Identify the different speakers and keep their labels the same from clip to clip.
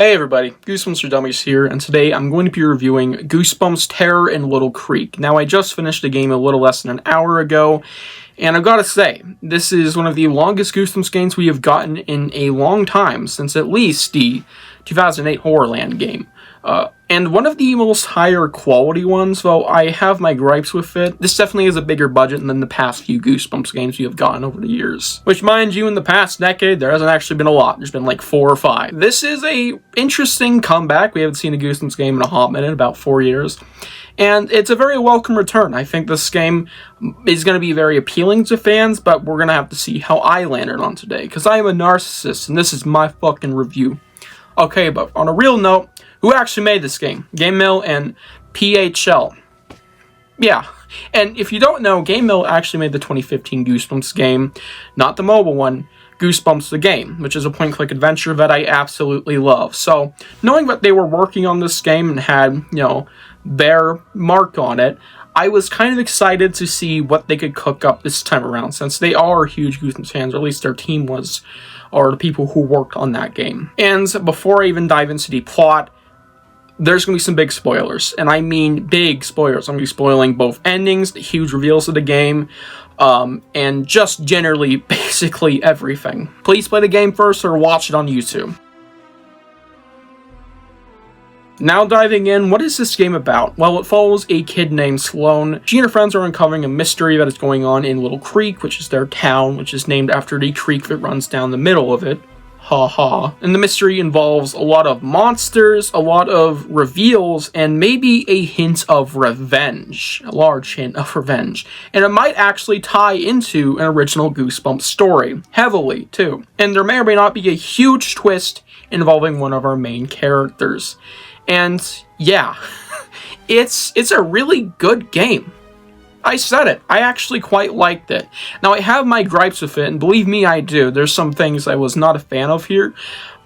Speaker 1: Hey everybody, Goosebumps for Dummies here, and today I'm going to be reviewing Goosebumps Terror in Little Creek. Now, I just finished the game a little less than an hour ago, and I've got to say, this is one of the longest Goosebumps games we have gotten in a long time, since at least the 2008 Horrorland game. And one of the most higher quality ones, though I have my gripes with it. This definitely has a bigger budget than the past few Goosebumps games we have gotten over the years. Which, mind you, in the past decade, there hasn't actually been a lot. There's been like 4 or 5. This is a interesting comeback. We haven't seen a Goosebumps game in a hot minute, about 4 years. And it's a very welcome return. I think this game is going to be very appealing to fans, but we're going to have to see how I landed on today, because I am a narcissist, and this is my fucking review. Okay, but on a real note, who actually made this game? Game Mill and PHL. Yeah, and if you don't know, Game Mill actually made the 2015 Goosebumps game, not the mobile one, Goosebumps the game, which is a point-and-click adventure that I absolutely love. So, knowing that they were working on this game and had, their mark on it, I was kind of excited to see what they could cook up this time around, since they are huge Goosebumps fans, or at least their team was, or the people who worked on that game. And before I even dive into the plot, there's going to be some big spoilers, and I mean big spoilers. I'm going to be spoiling both endings, the huge reveals of the game, and just generally, basically everything. Please play the game first or watch it on YouTube. Now diving in, what is this game about? Well, it follows a kid named Sloane. She and her friends are uncovering a mystery that is going on in Little Creek, which is their town, which is named after the creek that runs down the middle of it. Ha ha. And the mystery involves a lot of monsters, a lot of reveals, and maybe a hint of revenge. A large hint of revenge. And it might actually tie into an original Goosebumps story. Heavily, too. And there may or may not be a huge twist involving one of our main characters. And yeah, it's a really good game. I said it. I actually quite liked it. Now, I have my gripes with it, and believe me, I do. There's some things I was not a fan of here.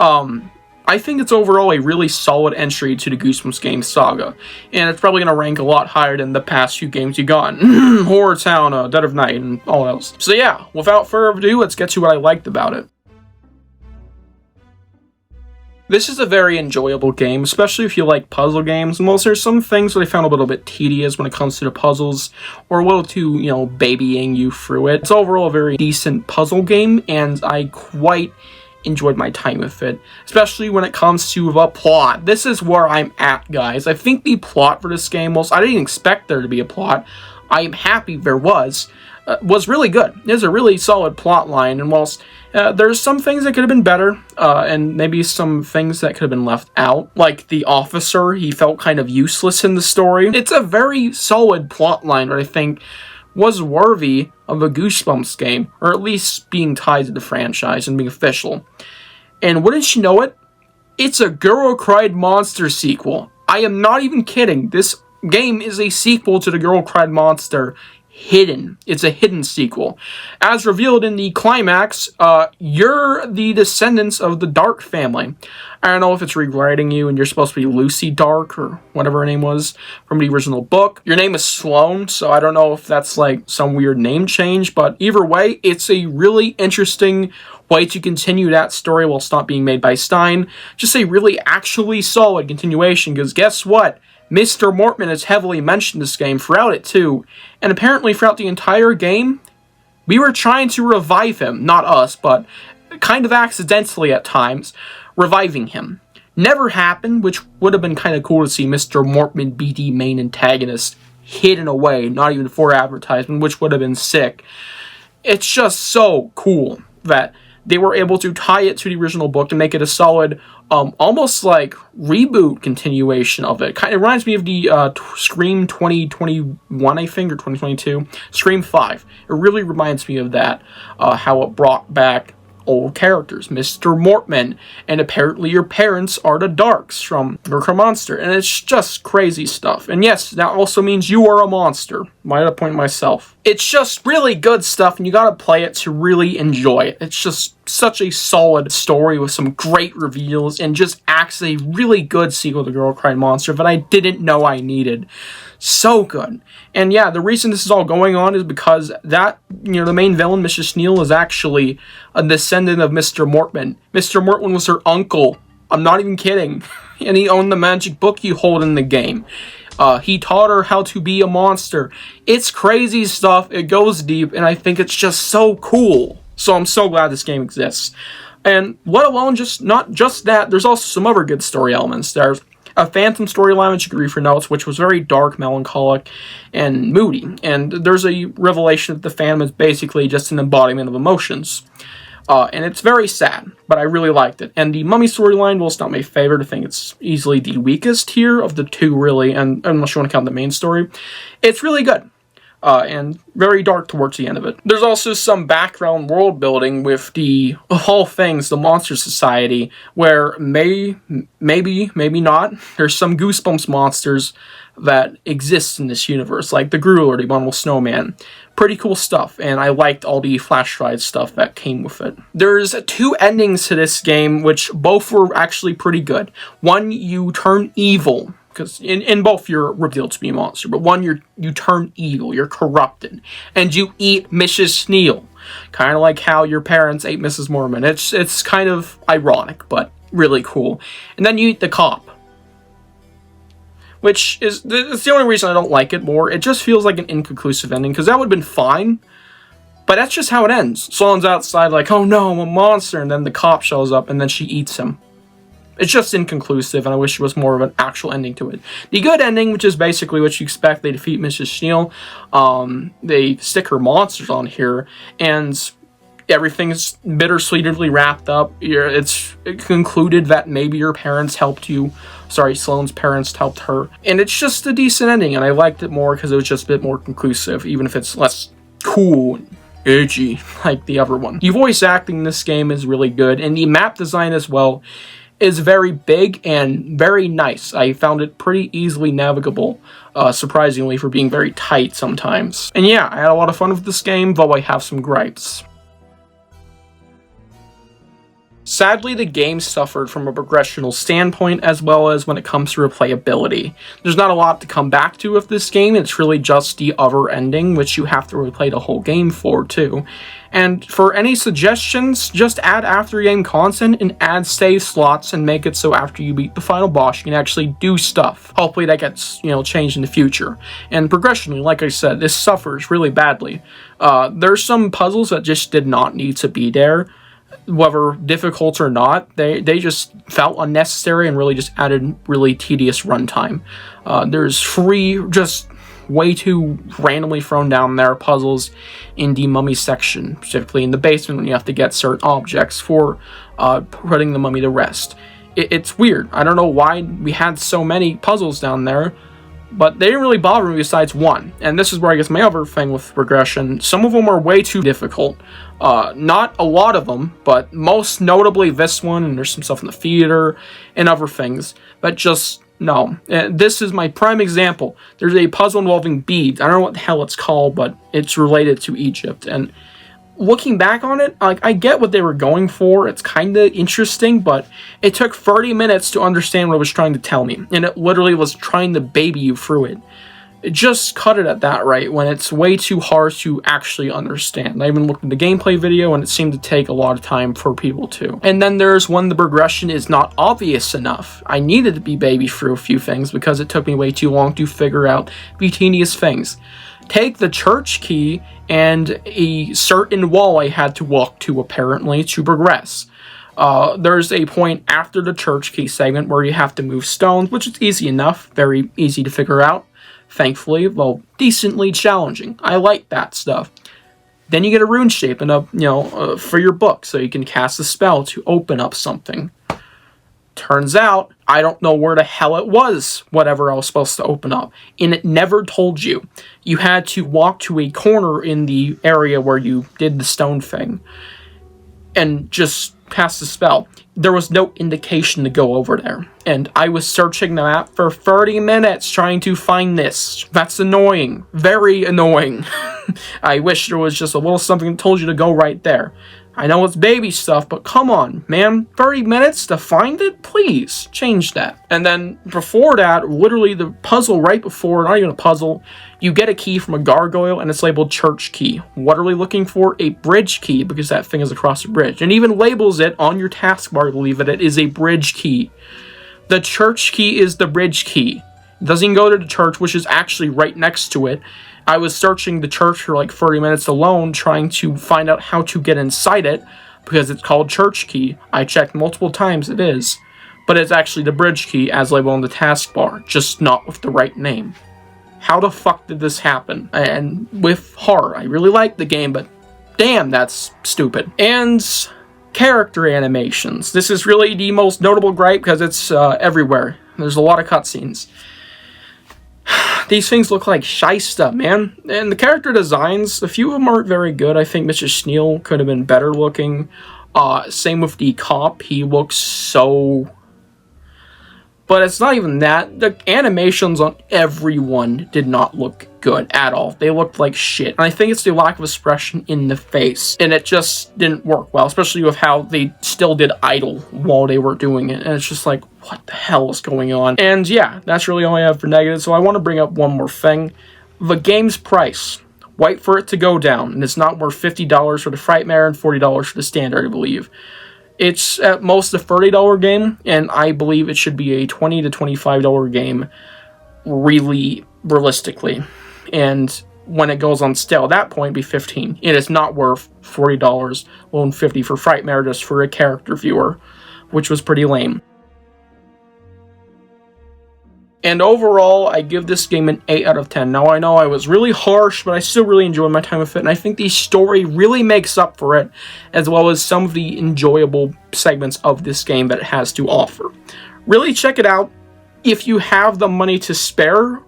Speaker 1: I think it's overall a really solid entry to the Goosebumps game saga, and it's probably going to rank a lot higher than the past few games you've gotten. Horror Town, Dead of Night, and all else. So yeah, without further ado, let's get to what I liked about it. This is a very enjoyable game, especially if you like puzzle games. And whilst there's some things that I found a little bit tedious when it comes to the puzzles, or a little too, babying you through it, it's overall a very decent puzzle game, and I quite enjoyed my time with it, especially when it comes to the plot. This is where I'm at, guys. I think the plot for this game, whilst I didn't expect there to be a plot, I am happy there was really good. There's a really solid plot line, and whilst there's some things that could have been better, and maybe some things that could have been left out, like the officer, he felt kind of useless in the story. It's a very solid plot line that I think was worthy of a Goosebumps game, or at least being tied to the franchise and being official. And wouldn't you know it, it's a Girl Who Cried Monster sequel. I am not even kidding. This game is a sequel to the Girl Who Cried Monster. Hidden. It's a hidden sequel. As revealed in the climax, you're the descendants of the Dark family. I don't know if it's rewriting you and you're supposed to be Lucy Dark or whatever her name was from the original book. Your name is Sloane, so I don't know if that's like some weird name change, but either way, it's a really interesting way to continue that story while it's not being made by Stine. Just a really actually solid continuation, because guess what? Mr. Mortman is heavily mentioned in this game throughout it too, and apparently throughout the entire game, we were trying to revive him. Not us, but kind of accidentally at times, reviving him. Never happened, which would have been kind of cool to see Mr. Mortman be the main antagonist hidden away, not even for advertisement, which would have been sick. It's just so cool that they were able to tie it to the original book and make it a solid, almost like reboot continuation of it. Kind of reminds me of the Scream 2021, I think, or 2022. Scream 5. It really reminds me of that, how it brought back old characters, Mr. Mortman, and apparently your parents are the Darks from Murder Monster, and it's just crazy stuff. And yes, that also means you are a monster. Might have point myself. It's just really good stuff, and you gotta play it to really enjoy it. It's just such a solid story with some great reveals, and just acts as a really good sequel to Girl Who Cried Monster that I didn't know I needed. So good. And yeah, the reason this is all going on is because that, the main villain, Mrs. Neal, is actually a descendant of Mr. Mortman. Mr. Mortman was her uncle I'm not even kidding. And he owned the magic book you hold in the game. He taught her how to be a monster. It's crazy stuff. It goes deep, and I think it's just so cool. So I'm so glad this game exists. And let alone not just that, there's also some other good story elements. There's a phantom storyline which you can read for notes, which was very dark, melancholic, and moody. And there's a revelation that the phantom is basically just an embodiment of emotions. And it's very sad, but I really liked it. And the mummy storyline, well, it's not my favorite. I think it's easily the weakest here of the two, really, and unless you want to count the main story. It's really good. And very dark towards the end of it. There's also some background world building with the whole things, the Monster Society, where maybe not, there's some Goosebumps monsters that exist in this universe, like the Gruel or the Abominable Snowman. Pretty cool stuff, and I liked all the flash drive stuff that came with it. There's 2 endings to this game, which both were actually pretty good. One, you turn evil, because in both you're revealed to be a monster, but one, you turn evil, you're corrupted, and you eat Mrs. Sneal. Kind of like how your parents ate Mrs. Mormon. It's kind of ironic, but really cool. And then you eat the cop, which is it's the only reason I don't like it more. It just feels like an inconclusive ending, because that would have been fine, but that's just how it ends. Sloane's outside like, oh no, I'm a monster, and then the cop shows up, and then she eats him. It's just inconclusive, and I wish there was more of an actual ending to it. The good ending, which is basically what you expect, they defeat Mrs. Sneal, they stick her monsters on here, and everything's bittersweetly wrapped up. It's concluded that maybe your parents helped you. Sorry, Sloane's parents helped her. And it's just a decent ending, and I liked it more because it was just a bit more conclusive, even if it's less cool and edgy like the other one. The voice acting in this game is really good, and the map design as well is very big and very nice. I found it pretty easily navigable, surprisingly, for being very tight sometimes. And yeah, I had a lot of fun with this game, though I have some gripes. Sadly, the game suffered from a progressional standpoint as well as when it comes to replayability. There's not a lot to come back to with this game. It's really just the other ending, which you have to replay the whole game for, too. And for any suggestions, just add after-game content and add save slots and make it so after you beat the final boss, you can actually do stuff. Hopefully that gets, changed in the future. And progressionally, like I said, this suffers really badly. There's some puzzles that just did not need to be there. Whether difficult or not, they just felt unnecessary and really just added really tedious runtime. There's just way too randomly thrown down there puzzles in the mummy section, specifically in the basement when you have to get certain objects for putting the mummy to rest. It's weird. I don't know why we had so many puzzles down there, but they didn't really bother me besides one. And this is where I guess my other thing with progression. Some of them are way too difficult. Not a lot of them, but most notably this one, and there's some stuff in the theater and other things that just, no. This is my prime example. There's a puzzle involving beads. I don't know what the hell it's called, but it's related to Egypt. And looking back on it, I get what they were going for. It's kind of interesting, but it took 30 minutes to understand what it was trying to tell me. And it literally was trying to baby you through it. Just cut it at that rate when it's way too hard to actually understand. I even looked at the gameplay video and it seemed to take a lot of time for people to. And then there's when the progression is not obvious enough. I needed to be baby through a few things because it took me way too long to figure out the tedious things. Take the church key and a certain wall I had to walk to apparently to progress. There's a point after the church key segment where you have to move stones, which is easy enough, very easy to figure out. Thankfully, well, decently challenging. I like that stuff. Then you get a rune shape and for your book, so you can cast a spell to open up something. Turns out, I don't know where the hell it was, whatever I was supposed to open up. And it never told you. You had to walk to a corner in the area where you did the stone thing and just cast a spell. There was no indication to go over there. And I was searching the map for 30 minutes trying to find this. That's annoying. Very annoying. I wish there was just a little something that told you to go right there. I know it's baby stuff, but come on, man. 30 minutes to find it? Please, change that. And then before that, literally the puzzle right before, not even a puzzle, you get a key from a gargoyle and it's labeled church key. What are we looking for? A bridge key, because that thing is across the bridge. And even labels it on your taskbar, I believe, that it is a bridge key. The church key is the bridge key. It doesn't even go to the church, which is actually right next to it. I was searching the church for like 30 minutes alone, trying to find out how to get inside it, because it's called church key. I checked multiple times, it is. But it's actually the bridge key as labeled on the taskbar, just not with the right name. How the fuck did this happen? And with horror, I really like the game, but damn, that's stupid. And character animations. This is really the most notable gripe because it's everywhere. There's a lot of cutscenes. These things look like shysta, man. And the character designs, a few of them aren't very good. I think Mr. Sneal could have been better looking. Same with the cop. He looks so... But it's not even that. The animations on everyone did not look good at all. They looked like shit. And I think it's the lack of expression in the face. And it just didn't work well, especially with how they still did idle while they were doing it. And it's just like, what the hell is going on? And yeah, that's really all I have for negatives. So I want to bring up one more thing. The game's price. Wait for it to go down. And it's not worth $50 for the Frightmare and $40 for the standard, I believe. It's at most a $30 game, and I believe it should be a $20 to $25 game, really realistically. And when it goes on sale, at that point, it'd be $15. It is not worth $40, loan $50 for Frightmare just for a character viewer, which was pretty lame. And overall, I give this game an 8 out of 10. Now, I know I was really harsh, but I still really enjoyed my time with it, and I think the story really makes up for it, as well as some of the enjoyable segments of this game that it has to offer. Really check it out if you have the money to spare.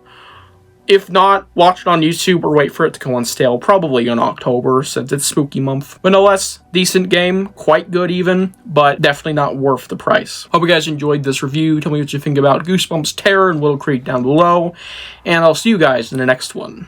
Speaker 1: If not, watch it on YouTube or wait for it to go on sale, probably in October, since it's spooky month. But no less, decent game, quite good even, but definitely not worth the price. Hope you guys enjoyed this review. Tell me what you think about Goosebumps Terror and Little Creek down below, and I'll see you guys in the next one.